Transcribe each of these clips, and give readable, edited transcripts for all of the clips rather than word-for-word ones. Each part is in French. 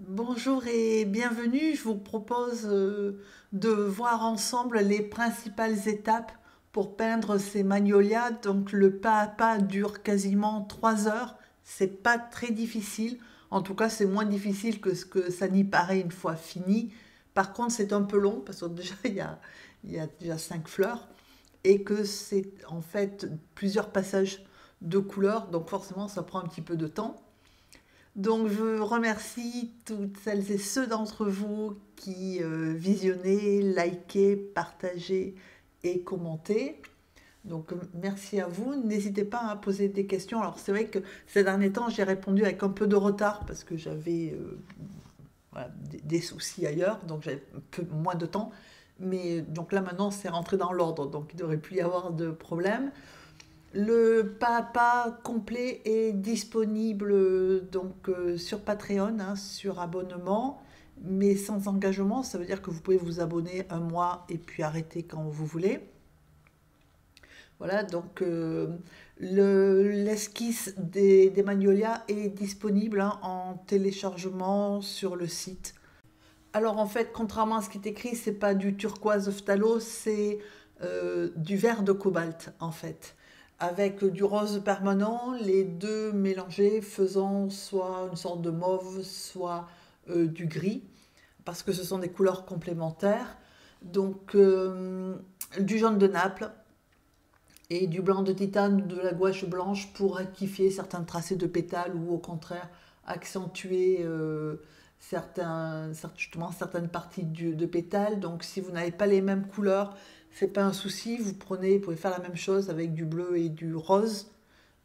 Bonjour et bienvenue. Je vous propose de voir ensemble les principales étapes pour peindre ces magnolias. Donc le pas à pas dure quasiment 3 heures. C'est pas très difficile. En tout cas, c'est moins difficile que ce que ça n'y paraît une fois fini. Par contre, c'est un peu long parce que déjà il y a déjà 5 fleurs et que c'est en fait plusieurs passages de couleurs. Donc forcément, ça prend un petit peu de temps. Donc je remercie toutes celles et ceux d'entre vous qui visionnez, likez, partagez et commentez. Donc merci à vous. N'hésitez pas à poser des questions. Alors c'est vrai que ces derniers temps j'ai répondu avec un peu de retard parce que j'avais voilà, des soucis ailleurs, donc j'avais un peu moins de temps. Mais donc là maintenant c'est rentré dans l'ordre, donc il ne devrait plus y avoir de problème. Le pas à pas complet est disponible donc sur Patreon, hein, sur abonnement, mais sans engagement. Ça veut dire que vous pouvez vous abonner un mois et puis arrêter quand vous voulez. Voilà, donc l'esquisse des magnolias est disponible, hein, en téléchargement sur le site. Alors en fait, contrairement à ce qui est écrit, c'est pas du turquoise phthalo, c'est du vert de cobalt en fait, avec du rose permanent, les deux mélangés faisant soit une sorte de mauve, soit du gris, parce que ce sont des couleurs complémentaires. Donc du jaune de Naples et du blanc de titane, de la gouache blanche pour rectifier certains tracés de pétales ou au contraire accentuer justement certaines parties de pétales. Donc si vous n'avez pas les mêmes couleurs, c'est pas un souci, vous pouvez faire la même chose avec du bleu et du rose,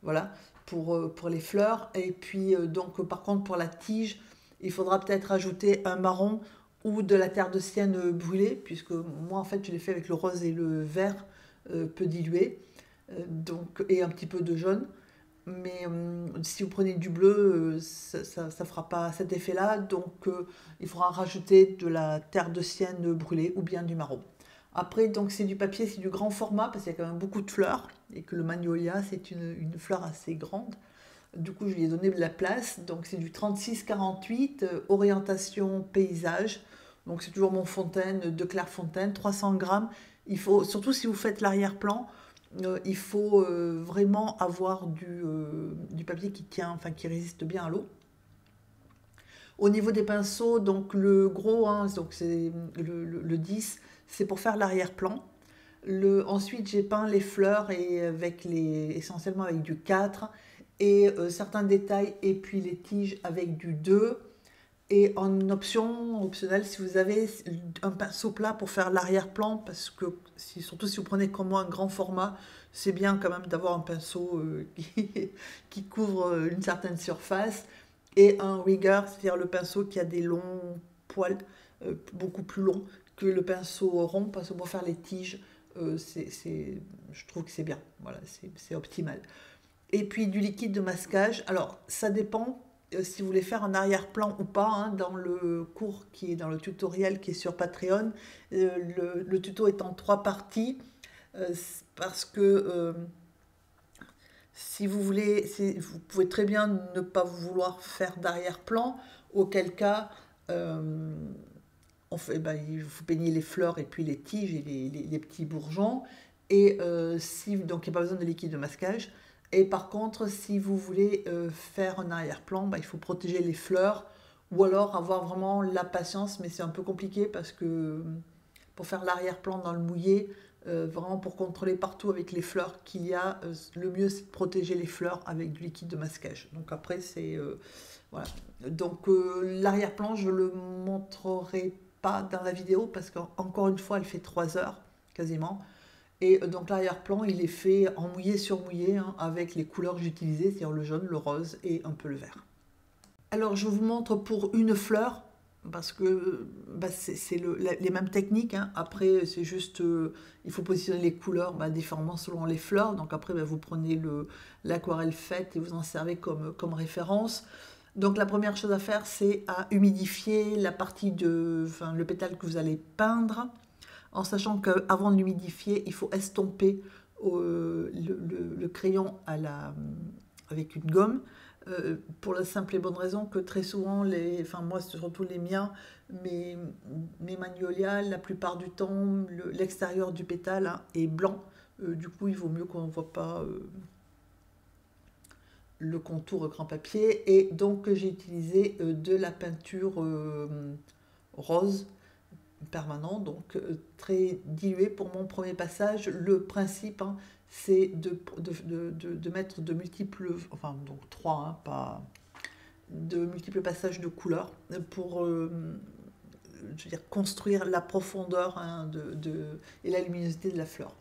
voilà, pour les fleurs. Et puis donc par contre pour la tige, il faudra peut-être ajouter un marron ou de la terre de sienne brûlée, puisque moi en fait je l'ai fait avec le rose et le vert peu dilué, donc, et un petit peu de jaune. Mais si vous prenez du bleu, ça ne fera pas cet effet-là. Donc il faudra rajouter de la terre de sienne brûlée ou bien du marron. Après, donc c'est du papier, c'est du grand format parce qu'il y a quand même beaucoup de fleurs et que le magnolia, c'est une fleur assez grande. Du coup, je lui ai donné de la place. Donc c'est du 36-48, orientation paysage. Donc c'est toujours Montfontaine, de Clairefontaine, 300 grammes. Il faut, surtout si vous faites l'arrière-plan, il faut vraiment avoir du papier qui tient, enfin qui résiste bien à l'eau. Au niveau des pinceaux, donc le gros, hein, donc c'est le 10, c'est pour faire l'arrière-plan. Ensuite, j'ai peint les fleurs et essentiellement avec du 4 et certains détails et puis les tiges avec du 2. Et en option, optionnelle, si vous avez un pinceau plat pour faire l'arrière-plan, parce que surtout si vous prenez comme moi un grand format, c'est bien quand même d'avoir un pinceau qui couvre une certaine surface, et un rigger, c'est-à-dire le pinceau qui a des longs poils, beaucoup plus longs que le pinceau rond, parce que pour faire les tiges, je trouve que c'est bien, voilà, c'est optimal. Et puis du liquide de masquage. Alors, ça dépend si vous voulez faire un arrière-plan ou pas, hein. Dans le cours qui est dans le tutoriel qui est sur Patreon, le tuto est en 3 parties, parce que si vous voulez, vous pouvez très bien ne pas vouloir faire d'arrière-plan, auquel cas il faut peigner les fleurs et puis les tiges et les petits bourgeons. Et donc il n'y a pas besoin de liquide de masquage. Et par contre, si vous voulez faire un arrière-plan, il faut protéger les fleurs ou alors avoir vraiment la patience, mais c'est un peu compliqué parce que pour faire l'arrière-plan dans le mouillé, vraiment pour contrôler partout avec les fleurs qu'il y a, le mieux c'est de protéger les fleurs avec du liquide de masquage. Donc après, voilà. Donc l'arrière-plan, je le montrerai pas dans la vidéo parce qu'encore une fois, elle fait 3 heures quasiment. Et donc l'arrière-plan, il est fait en mouillé sur mouillé, hein, avec les couleurs que j'utilisais, c'est-à-dire le jaune, le rose et un peu le vert. Alors je vous montre pour une fleur, parce que c'est les mêmes techniques, hein. Après, c'est juste, il faut positionner les couleurs différemment selon les fleurs. Donc après, vous prenez l'aquarelle faite et vous en servez comme référence. Donc la première chose à faire, c'est à humidifier la partie le pétale que vous allez peindre, en sachant qu'avant de l'humidifier, il faut estomper le crayon avec une gomme, pour la simple et bonne raison que très souvent, enfin moi surtout les miens, mes, mes magnolias, la plupart du temps, l'extérieur du pétale hein, est blanc. Du coup, il vaut mieux qu'on ne voit pas le contour au grand papier. Et donc, j'ai utilisé de la peinture rose permanent, donc très dilué pour mon premier passage. Le principe, hein, c'est de mettre de multiples, enfin donc trois, hein, pas de multiples passages de couleurs pour je veux dire, construire la profondeur hein, et la luminosité de la fleur.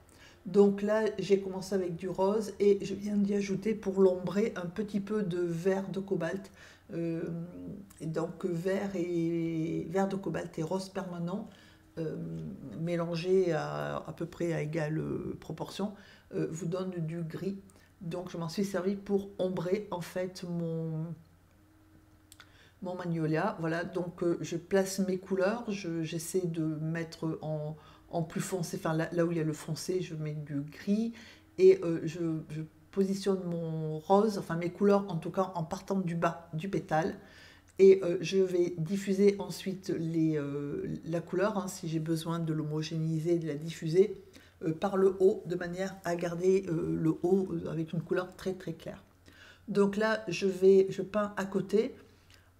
Donc là, j'ai commencé avec du rose et je viens d'y ajouter pour l'ombrer un petit peu de vert de cobalt. Euh, et donc vert de cobalt et rose permanent euh, mélangés à peu près à égale proportion vous donne du gris. Donc je m'en suis servi pour ombrer en fait mon magnolia. Voilà, donc je place mes couleurs, j'essaie de mettre en plus foncé, enfin là où il y a le foncé, je mets du gris et je positionne mon rose, enfin mes couleurs en tout cas en partant du bas du pétale. Et je vais diffuser ensuite la couleur, hein, si j'ai besoin de l'homogénéiser, de la diffuser par le haut, de manière à garder le haut avec une couleur très très claire. Donc là, je peins à côté,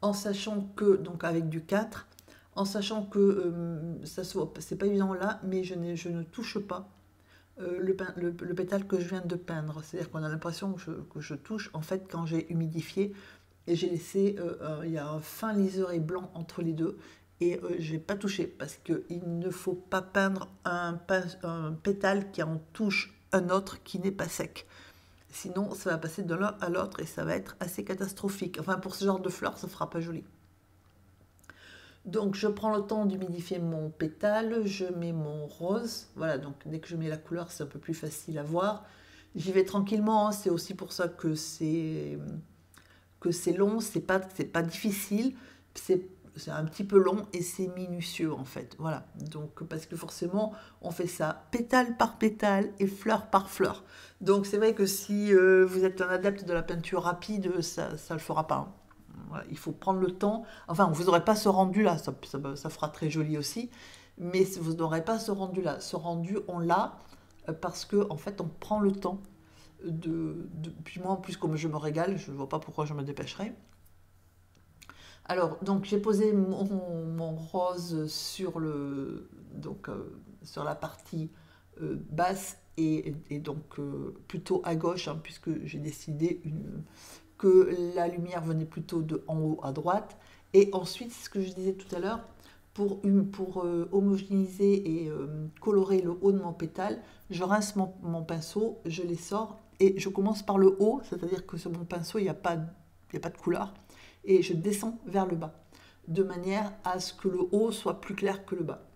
en sachant que, donc avec du 4, en sachant que c'est pas évident là, mais je ne touche pas le pétale que je viens de peindre. C'est-à-dire qu'on a l'impression que je touche, en fait, quand j'ai humidifié, et j'ai laissé, il y a un fin liseré blanc entre les deux, et je n'ai pas touché, parce qu'il ne faut pas peindre un pétale qui en touche un autre qui n'est pas sec. Sinon, ça va passer de l'un à l'autre et ça va être assez catastrophique. Enfin, pour ce genre de fleurs, ça ne fera pas joli. Donc, je prends le temps d'humidifier mon pétale, je mets mon rose. Voilà, donc dès que je mets la couleur, c'est un peu plus facile à voir. J'y vais tranquillement, hein, c'est aussi pour ça que c'est long, c'est pas difficile, c'est un petit peu long et c'est minutieux en fait. Voilà, donc parce que forcément on fait ça pétale par pétale et fleur par fleur. Donc c'est vrai que si vous êtes un adepte de la peinture rapide, ça ne le fera pas. Hein. Voilà, il faut prendre le temps. Enfin, vous n'aurez pas ce rendu là, ça fera très joli aussi, mais vous n'aurez pas ce rendu là. Ce rendu, on l'a parce que en fait on prend le temps puis moi en plus comme je me régale, je ne vois pas pourquoi je me dépêcherais. Alors donc j'ai posé mon rose sur sur la partie basse et donc plutôt à gauche hein, puisque j'ai décidé que la lumière venait plutôt de en haut à droite. Et ensuite, ce que je disais tout à l'heure, pour homogénéiser et colorer le haut de mon pétale, je rince mon pinceau, je les sors et je commence par le haut, c'est-à-dire que sur mon pinceau, il n'y a pas de couleur, et je descends vers le bas, de manière à ce que le haut soit plus clair que le bas.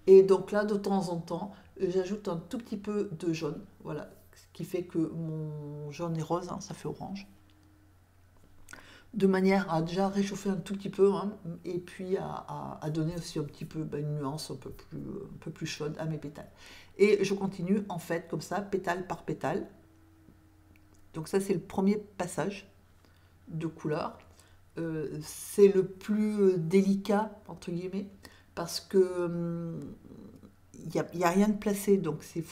Et donc là, de temps en temps, j'ajoute un tout petit peu de jaune, voilà, ce qui fait que mon jaune et rose, hein, ça fait orange, de manière à déjà réchauffer un tout petit peu hein, et puis à donner aussi un petit peu une nuance un peu plus chaude à mes pétales. Et je continue en fait comme ça, pétale par pétale. Donc ça c'est le premier passage de couleur. C'est le plus délicat entre guillemets parce que il n'y a rien de placé, donc c'est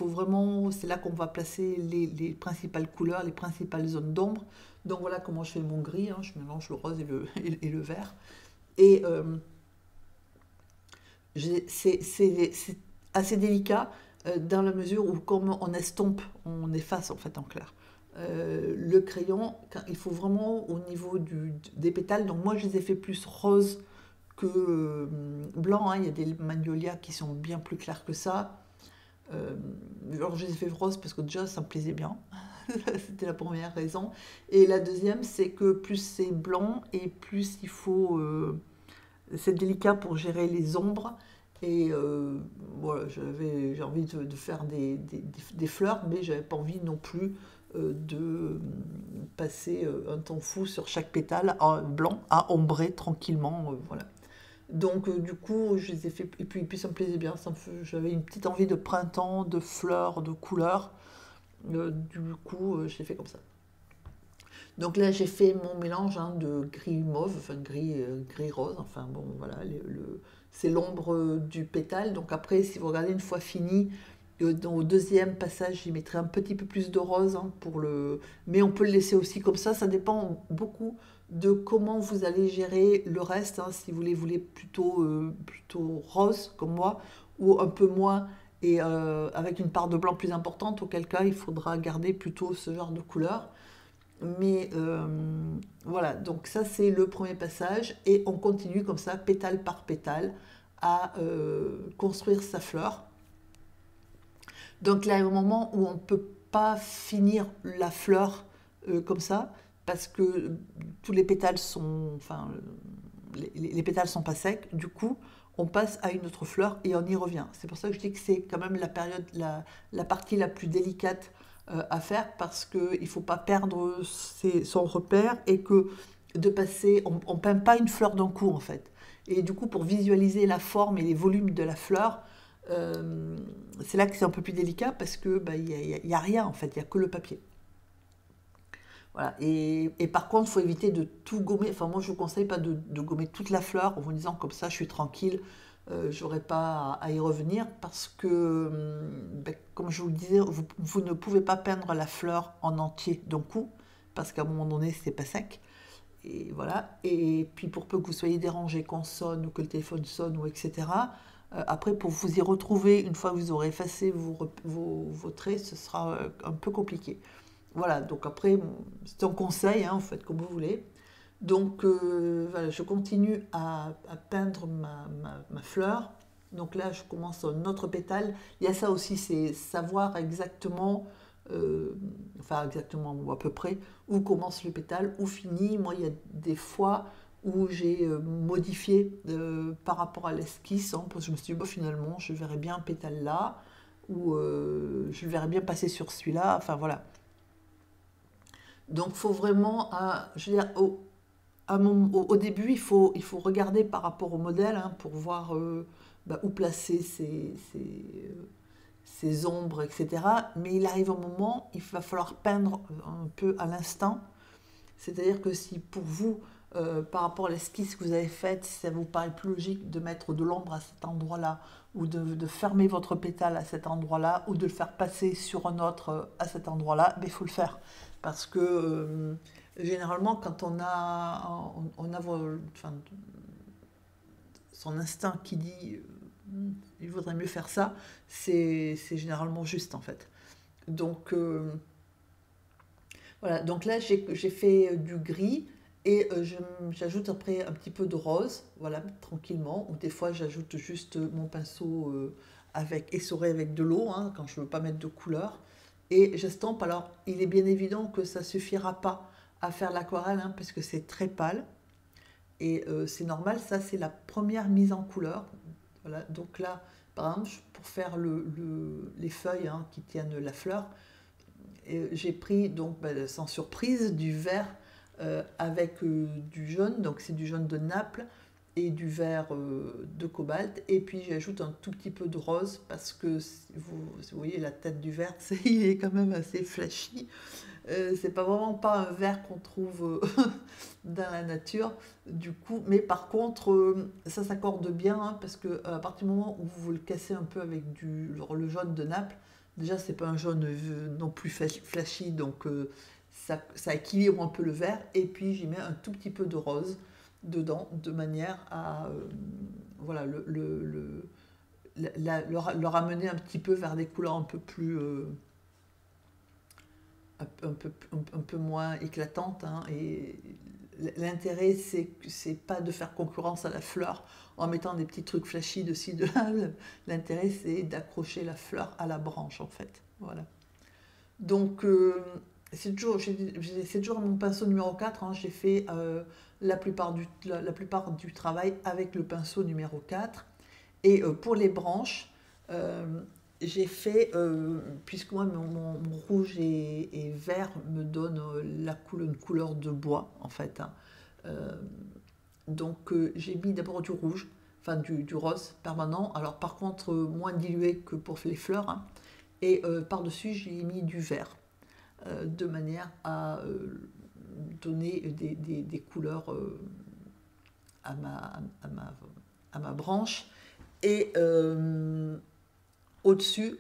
là qu'on va placer les principales couleurs, les principales zones d'ombre. Donc voilà comment je fais mon gris, hein, je mélange le rose et le vert. Et c'est assez délicat dans la mesure où comme on estompe, on efface en fait en clair. Le crayon, il faut vraiment au niveau des pétales, donc moi je les ai fait plus rose que blanc, hein. Il y a des magnolias qui sont bien plus clairs que ça. Alors je les ai fait rose parce que déjà ça me plaisait bien. C'était la première raison. Et la deuxième, c'est que plus c'est blanc et plus il faut... c'est délicat pour gérer les ombres. Et voilà, j'ai envie de faire des fleurs, mais j'avais pas envie non plus de passer un temps fou sur chaque pétale en blanc à ombrer tranquillement. Voilà. Donc du coup, je les ai fait, et puis ça me plaisait bien, j'avais une petite envie de printemps, de fleurs, de couleurs. Du coup, je l'ai fait comme ça. Donc là, j'ai fait mon mélange hein, de gris mauve, enfin gris rose, enfin bon, voilà, c'est l'ombre du pétale. Donc après, si vous regardez une fois fini, au deuxième passage, j'y mettrai un petit peu plus de rose hein, mais on peut le laisser aussi comme ça dépend beaucoup de comment vous allez gérer le reste, hein, si vous voulez plutôt rose comme moi, ou un peu moins, et avec une part de blanc plus importante, auquel cas il faudra garder plutôt ce genre de couleur. Mais voilà, donc ça c'est le premier passage et on continue comme ça, pétale par pétale, à construire sa fleur. Donc là, il y a un moment où on ne peut pas finir la fleur comme ça, parce que tous les pétales sont, enfin, les pétales sont pas secs. Du coup, on passe à une autre fleur et on y revient. C'est pour ça que je dis que c'est quand même la partie la plus délicate à faire, parce qu'il ne faut pas perdre son repère et que de passer, on ne peint pas une fleur d'un coup en fait. Et du coup, pour visualiser la forme et les volumes de la fleur, euh, c'est là que c'est un peu plus délicat parce que bah, y a rien en fait, il n'y a que le papier. Voilà. Et par contre, il faut éviter de tout gommer. Enfin, moi, je ne vous conseille pas de gommer toute la fleur en vous disant comme ça, je suis tranquille, j'aurai pas à y revenir parce que, ben, comme je vous le disais, vous ne pouvez pas peindre la fleur en entier d'un coup parce qu'à un moment donné, c'est pas sec. Et voilà. Et puis, pour peu que vous soyez dérangé, qu'on sonne ou que le téléphone sonne ou etc. Après, pour vous y retrouver, une fois que vous aurez effacé vos traits, ce sera un peu compliqué. Voilà, donc après, c'est un conseil, hein, vous faites comme vous voulez. Donc voilà, je continue à peindre ma fleur. Donc là, je commence un autre pétale. Il y a ça aussi, c'est savoir exactement, enfin exactement ou à peu près, où commence le pétale, où finit. Moi, il y a des fois où j'ai modifié par rapport à l'esquisse, hein, parce que je me suis dit, bah, finalement, je verrais bien un pétale là, ou je le verrais bien passer sur celui-là. Enfin voilà. Donc, il faut vraiment, je veux dire, au début, il faut regarder par rapport au modèle hein, pour voir bah, où placer ses ombres, etc. Mais il arrive un moment, il va falloir peindre un peu à l'instant. C'est-à-dire que si pour vous, par rapport à l'esquisse que vous avez faite, si ça vous paraît plus logique de mettre de l'ombre à cet endroit-là, ou de fermer votre pétale à cet endroit-là, ou de le faire passer sur un autre à cet endroit-là, ben, il faut le faire. Parce que généralement, quand enfin, son instinct qui dit il vaudrait mieux faire ça, c'est généralement juste en fait. Donc voilà, donc là j'ai fait du gris et j'ajoute après un petit peu de rose, voilà, tranquillement. Ou des fois j'ajoute juste mon pinceau essoré avec de l'eau, hein, quand je ne veux pas mettre de couleur. Et j'estompe. Alors il est bien évident que ça ne suffira pas à faire l'aquarelle, hein, parce que c'est très pâle. Et c'est normal, ça c'est la première mise en couleur. Voilà, donc là, par exemple, pour faire les feuilles hein, qui tiennent la fleur, j'ai pris, donc, ben, sans surprise, du vert avec du jaune, donc c'est du jaune de Naples, et du vert de cobalt. Et puis j'ajoute un tout petit peu de rose, parce que si vous voyez la tête du vert, il est quand même assez flashy. C'est pas vraiment pas un vert qu'on trouve dans la nature, du coup, mais par contre, ça s'accorde bien, hein, parce que à partir du moment où vous le cassez un peu avec le jaune de Naples, déjà c'est pas un jaune non plus flashy, donc ça équilibre un peu le vert, et puis j'y mets un tout petit peu de rose dedans, de manière à voilà, le ramener un petit peu vers des couleurs un peu plus un peu moins éclatante. Hein, et l'intérêt, c'est pas de faire concurrence à la fleur en mettant des petits trucs flashy de ci, de là. L'intérêt, c'est d'accrocher la fleur à la branche, en fait. Voilà. Donc, c'est toujours mon pinceau numéro 4. Hein, j'ai fait la plupart du travail avec le pinceau numéro 4. Et pour les branches, euh, j'ai fait, puisque moi mon rouge et vert me donne une couleur de bois en fait. Hein. Euh, donc j'ai mis d'abord du rouge, enfin du rose permanent. Alors par contre moins dilué que pour les fleurs. Hein. Et par-dessus j'ai mis du vert, de manière à donner des couleurs à ma, à ma, à ma branche. Et au-dessus,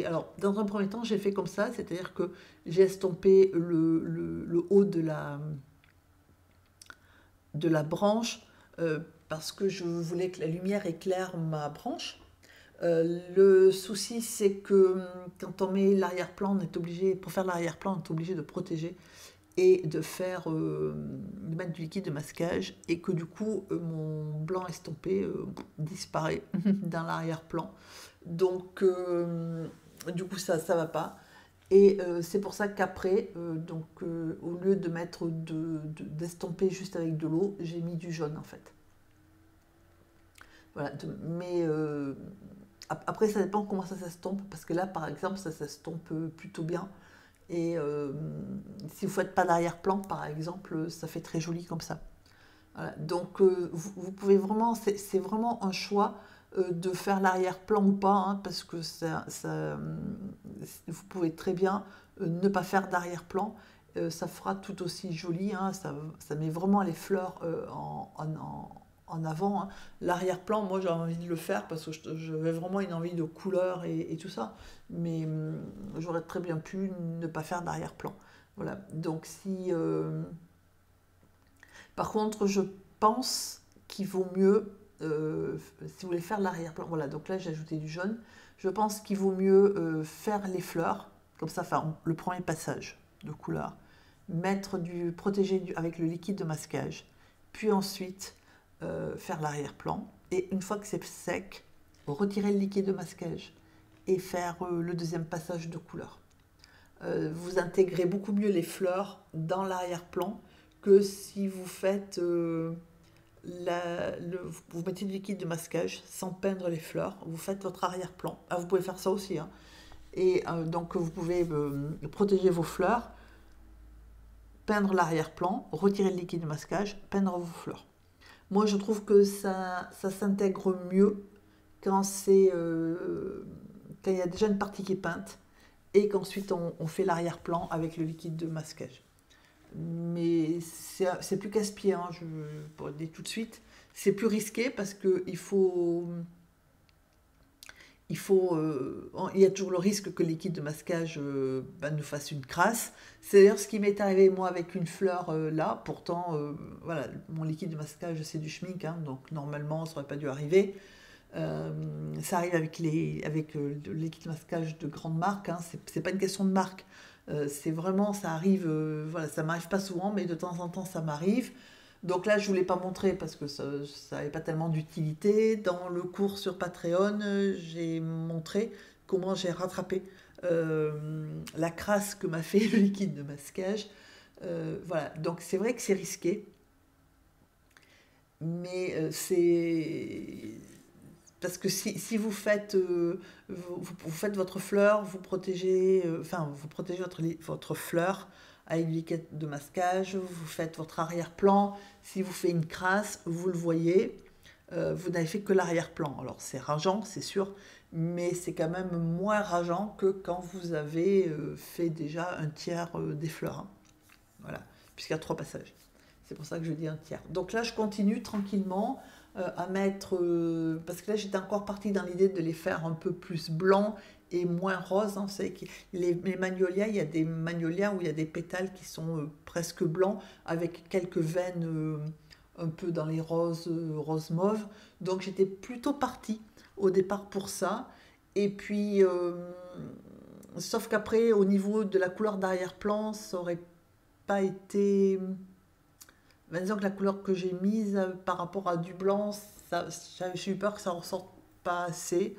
alors dans un premier temps, j'ai fait comme ça, c'est-à-dire que j'ai estompé le haut de la branche parce que je voulais que la lumière éclaire ma branche. Le souci, c'est que quand on met l'arrière-plan, on est obligé, pour faire l'arrière-plan, on est obligé de protéger et de mettre du liquide de masquage, et que du coup, mon blanc estompé disparaît dans l'arrière-plan. Donc, du coup, ça va pas. Et c'est pour ça qu'après, au lieu de mettre d'estomper juste avec de l'eau, j'ai mis du jaune en fait. Voilà, mais après, ça dépend comment ça s'estompe, parce que là, par exemple, ça s'estompe plutôt bien. Et si vous ne faites pas d'arrière-plan, par exemple, ça fait très joli comme ça. Voilà. Donc, vous pouvez vraiment, c'est vraiment un choix de faire l'arrière-plan ou pas, hein, parce que vous pouvez très bien ne pas faire d'arrière-plan. Ça fera tout aussi joli, hein, ça met vraiment les fleurs en avant, hein. L'arrière-plan, moi j'ai envie de le faire parce que j'avais vraiment une envie de couleur et tout ça, mais j'aurais très bien pu ne pas faire d'arrière-plan. Voilà, donc par contre, je pense qu'il vaut mieux, si vous voulez faire l'arrière-plan, voilà, donc là j'ai ajouté du jaune, je pense qu'il vaut mieux faire les fleurs, comme ça, faire le premier passage de couleur, protéger avec le liquide de masquage, puis ensuite faire l'arrière-plan, et une fois que c'est sec, retirer le liquide de masquage et faire le deuxième passage de couleur. Vous intégrez beaucoup mieux les fleurs dans l'arrière-plan que si vous faites vous mettez du liquide de masquage sans peindre les fleurs, vous faites votre arrière-plan. Ah, vous pouvez faire ça aussi, hein. Et donc vous pouvez protéger vos fleurs, peindre l'arrière-plan, retirer le liquide de masquage, peindre vos fleurs. Moi je trouve que ça s'intègre mieux quand quand il y a déjà une partie qui est peinte et qu'ensuite on fait l'arrière-plan avec le liquide de masquage. Mais c'est plus casse-pied, hein, pour le dire tout de suite. C'est plus risqué parce que il y a toujours le risque que le liquide de masquage nous fasse une crasse. C'est d'ailleurs ce qui m'est arrivé moi avec une fleur là. Pourtant, voilà, mon liquide de masquage c'est du schmink, hein, donc normalement ça n'aurait pas dû arriver. Ça arrive avec le liquide de masquage de grande marque, hein, c'est pas une question de marque. C'est vraiment, ça arrive, voilà, ça m'arrive pas souvent, mais de temps en temps ça m'arrive. Donc là, je ne vous l'ai pas montré parce que ça n'avait pas tellement d'utilité. Dans le cours sur Patreon, j'ai montré comment j'ai rattrapé la crasse que m'a fait le liquide de masquage. Voilà, donc c'est vrai que c'est risqué, mais c'est parce que si vous faites, vous faites votre fleur, vous protégez votre fleur avec du liquide de masquage, vous faites votre arrière-plan. Si vous faites une crasse, vous le voyez, vous n'avez fait que l'arrière-plan. Alors c'est rageant, c'est sûr, mais c'est quand même moins rageant que quand vous avez fait déjà un tiers des fleurs, hein. Voilà, puisqu'il y a 3 passages. C'est pour ça que je dis un tiers. Donc là, je continue tranquillement à mettre, parce que là j'étais encore partie dans l'idée de les faire un peu plus blancs et moins roses, hein. Vous savez que les magnolias, il y a des magnolias où il y a des pétales qui sont presque blancs avec quelques veines un peu dans les roses mauves. Donc j'étais plutôt partie au départ pour ça. Et puis, sauf qu'après, au niveau de la couleur d'arrière-plan, ça aurait pas été. Ben, disons que la couleur que j'ai mise par rapport à du blanc, j'ai eu peur que ça ne ressorte pas assez.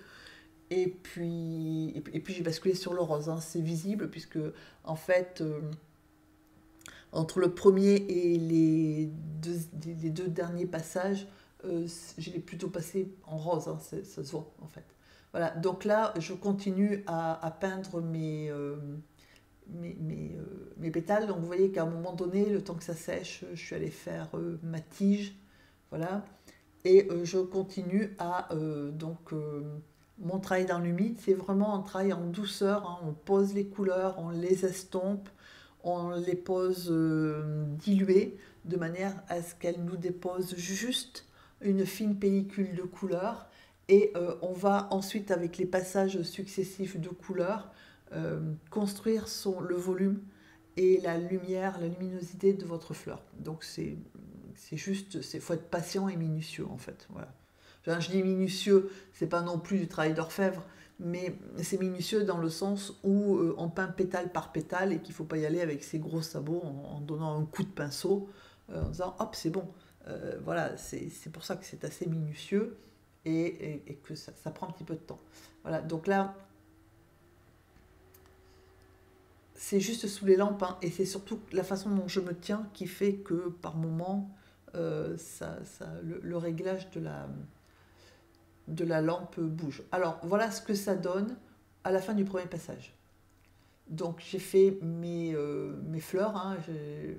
Et puis j'ai basculé sur le rose, hein. C'est visible puisque en fait, entre le premier et les deux derniers passages, je l'ai plutôt passé en rose, hein. Ça se voit en fait. Voilà, donc là je continue à peindre mes pétales. Donc vous voyez qu'à un moment donné, le temps que ça sèche, je suis allée faire ma tige. Voilà. Et je continue mon travail dans l'humide, c'est vraiment un travail en douceur, hein. On pose les couleurs, on les estompe, on les pose diluées de manière à ce qu'elles nous déposent juste une fine pellicule de couleur. Et on va ensuite, avec les passages successifs de couleurs, construire le volume et la lumière, la luminosité de votre fleur. Donc c'est juste, il faut être patient et minutieux en fait. Voilà. Enfin, je dis minutieux, c'est pas non plus du travail d'orfèvre, mais c'est minutieux dans le sens où on peint pétale par pétale et qu'il ne faut pas y aller avec ses gros sabots en donnant un coup de pinceau, en disant hop c'est bon. Voilà, c'est pour ça que c'est assez minutieux et que ça prend un petit peu de temps. Voilà, donc là, c'est juste sous les lampes, hein, et c'est surtout la façon dont je me tiens qui fait que par moment, le réglage de la lampe bouge. Alors voilà ce que ça donne à la fin du premier passage. Donc j'ai fait mes fleurs, hein,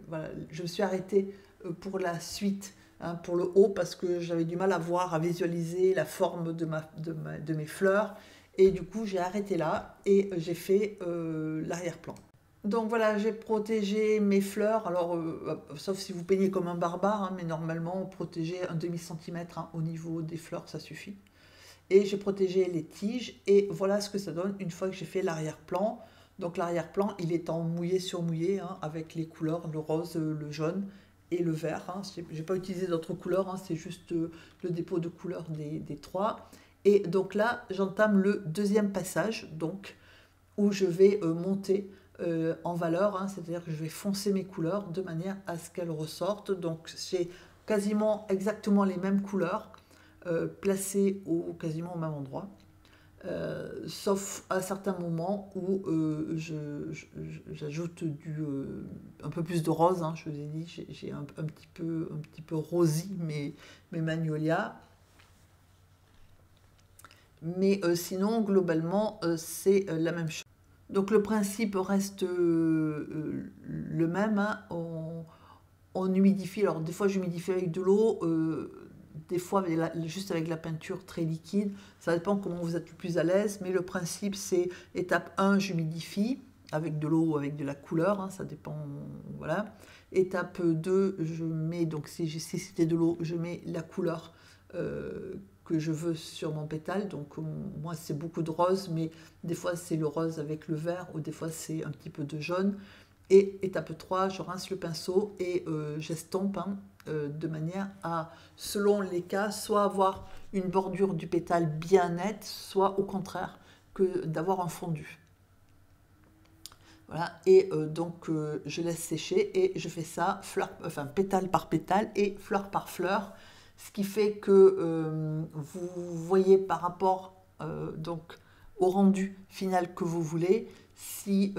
voilà, je me suis arrêtée pour la suite, hein, pour le haut, parce que j'avais du mal à voir, à visualiser la forme de mes fleurs. Et du coup j'ai arrêté là et j'ai fait l'arrière-plan. Donc voilà, j'ai protégé mes fleurs, alors sauf si vous peignez comme un barbare, hein, mais normalement protéger un demi-centimètre, hein, au niveau des fleurs, ça suffit. Et j'ai protégé les tiges et voilà ce que ça donne une fois que j'ai fait l'arrière-plan. Donc l'arrière-plan, il est en mouillé sur mouillé, hein, avec les couleurs, le rose, le jaune et le vert. Hein. Je n'ai pas utilisé d'autres couleurs, hein, c'est juste le dépôt de couleurs des trois. Et donc là, j'entame le deuxième passage, donc, où je vais monter en valeur, hein, c'est-à-dire que je vais foncer mes couleurs de manière à ce qu'elles ressortent. Donc j'ai quasiment exactement les mêmes couleurs placées quasiment au même endroit, sauf à certains moments où j'ajoute un peu plus de rose, hein, je vous ai dit, j'ai un petit peu rosy mes magnolias. Mais sinon, globalement, c'est la même chose. Donc le principe reste le même, hein. On humidifie, alors des fois j'humidifie avec de l'eau, des fois juste avec la peinture très liquide, ça dépend comment vous êtes le plus à l'aise, mais le principe c'est étape 1, j'humidifie avec de l'eau ou avec de la couleur, hein, ça dépend, voilà. Étape 2, je mets, donc si c'était de l'eau, je mets la couleur que je veux sur mon pétale. Donc moi c'est beaucoup de rose, mais des fois c'est le rose avec le vert, ou des fois c'est un petit peu de jaune. Et étape 3, je rince le pinceau et j'estompe, hein, de manière à, selon les cas, soit avoir une bordure du pétale bien nette, soit au contraire que d'avoir un fondu. Voilà, et donc je laisse sécher et je fais ça pétale par pétale et fleur par fleur, ce qui fait que vous voyez par rapport donc au rendu final que vous voulez, si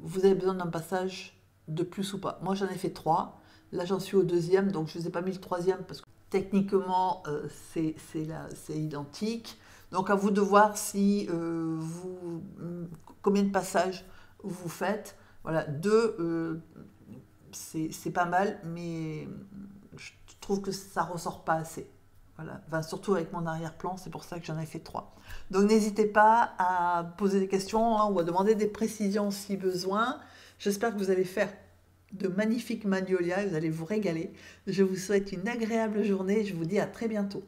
vous avez besoin d'un passage de plus ou pas. Moi j'en ai fait 3, là j'en suis au deuxième, donc je ne vous ai pas mis le troisième parce que techniquement c'est identique. Donc à vous de voir si combien de passages vous faites. Voilà, 2, c'est pas mal, mais je trouve que ça ressort pas assez. Voilà. Enfin, surtout avec mon arrière-plan, c'est pour ça que j'en ai fait 3. Donc n'hésitez pas à poser des questions, hein, ou à demander des précisions si besoin. J'espère que vous allez faire de magnifiques magnolias et vous allez vous régaler. Je vous souhaite une agréable journée et je vous dis à très bientôt.